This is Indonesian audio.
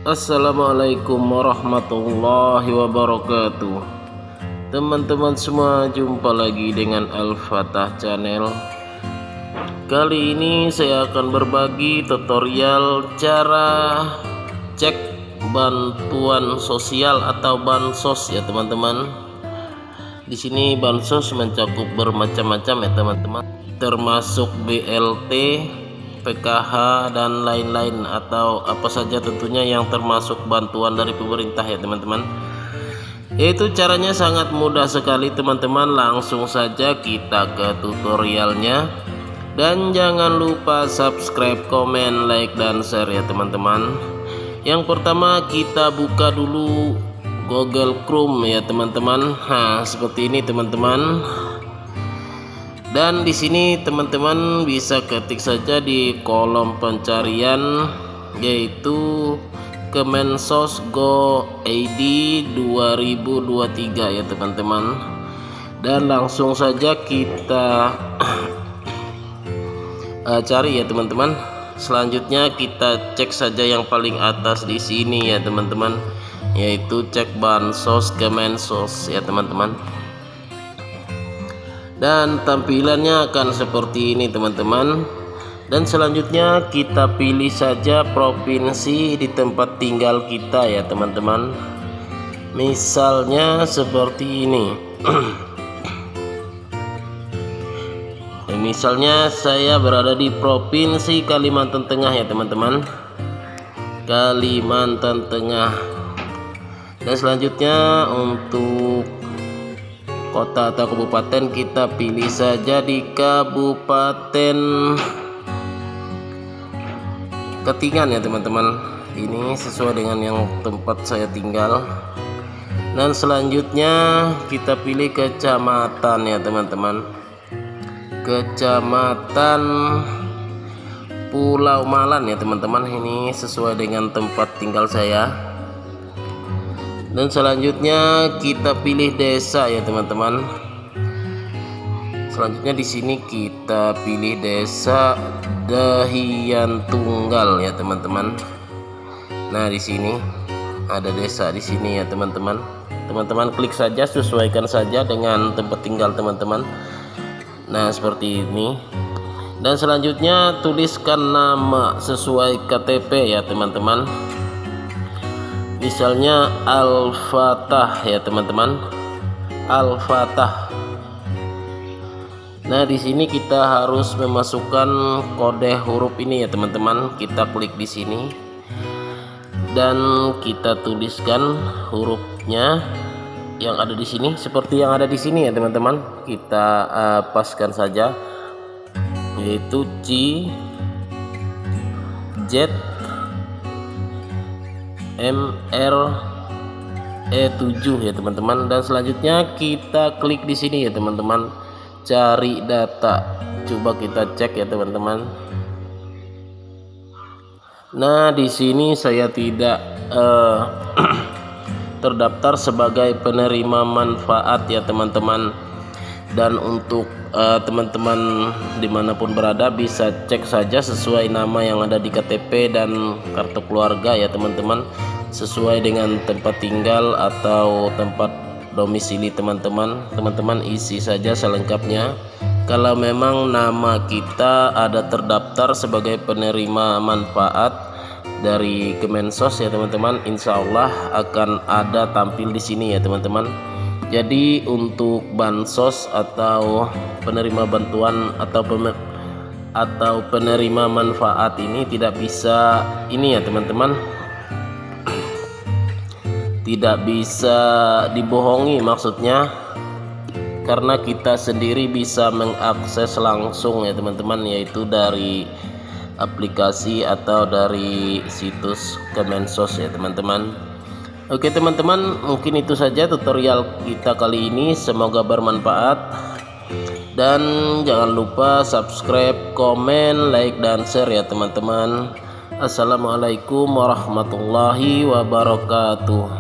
Assalamualaikum warahmatullahi wabarakatuh. Teman-teman semua, jumpa lagi dengan Al-Fatah Channel. Kali ini saya akan berbagi tutorial cara cek bantuan sosial atau bansos ya teman-teman. Di sini bansos mencakup bermacam-macam ya teman-teman, termasuk BLT, PKH dan lain-lain, atau apa saja tentunya yang termasuk bantuan dari pemerintah ya teman-teman. Itu caranya sangat mudah sekali teman-teman. Langsung saja kita ke tutorialnya, dan jangan lupa subscribe, komen, like, dan share ya teman-teman. Yang pertama kita buka dulu Google Chrome ya teman-teman. Nah, seperti ini teman-teman. Dan di sini teman-teman bisa ketik saja di kolom pencarian, yaitu Kemensos.go.id 2023 ya teman-teman. Dan langsung saja kita cari ya teman-teman. Selanjutnya kita cek saja yang paling atas di sini ya teman-teman, yaitu cek bansos Kemensos ya teman-teman. Dan tampilannya akan seperti ini teman-teman. Dan selanjutnya kita pilih saja provinsi di tempat tinggal kita ya teman-teman. Misalnya seperti ini. Misalnya saya berada di provinsi Kalimantan Tengah ya teman-teman, Kalimantan Tengah. Dan selanjutnya untuk kota atau kabupaten kita pilih saja di Kabupaten Katingan ya teman-teman. Ini sesuai dengan yang tempat saya tinggal. Dan selanjutnya kita pilih kecamatan ya teman-teman, Kecamatan Pulau Malan ya teman-teman. Ini sesuai dengan tempat tinggal saya. Dan selanjutnya kita pilih desa ya teman-teman. Selanjutnya di sini kita pilih desa Dahian Tunggal ya teman-teman. Nah, di sini ada desa di sini ya teman-teman. Teman-teman klik saja, sesuaikan saja dengan tempat tinggal teman-teman. Nah, seperti ini. Dan selanjutnya tuliskan nama sesuai KTP ya teman-teman. Misalnya Al-Fatah ya teman-teman, Al-Fatah. Nah, di sini kita harus memasukkan kode huruf ini ya teman-teman. Kita klik di sini dan kita tuliskan hurufnya yang ada di sini seperti yang ada di sini ya teman-teman. Kita paskan saja, yaitu C, Z, MRE7 ya teman-teman. Dan selanjutnya kita klik di sini ya teman-teman, cari data. Coba kita cek ya teman-teman. Nah, di sini saya tidak terdaftar sebagai penerima manfaat ya teman-teman. Dan untuk teman-teman dimanapun berada bisa cek saja sesuai nama yang ada di KTP dan kartu keluarga ya teman-teman, sesuai dengan tempat tinggal atau tempat domisili teman-teman. Teman-teman isi saja selengkapnya. Kalau memang nama kita ada terdaftar sebagai penerima manfaat dari Kemensos ya teman-teman, insya Allah akan ada tampil di sini ya teman-teman. Jadi untuk bansos atau penerima bantuan atau penerima manfaat ini tidak bisa ini ya teman-teman, tidak bisa dibohongi maksudnya, karena kita sendiri bisa mengakses langsung ya teman-teman, yaitu dari aplikasi atau dari situs Kemensos ya teman-teman. Oke teman-teman, mungkin itu saja tutorial kita kali ini, semoga bermanfaat. Dan jangan lupa subscribe, komen, like, dan share ya teman-teman. Assalamualaikum warahmatullahi wabarakatuh.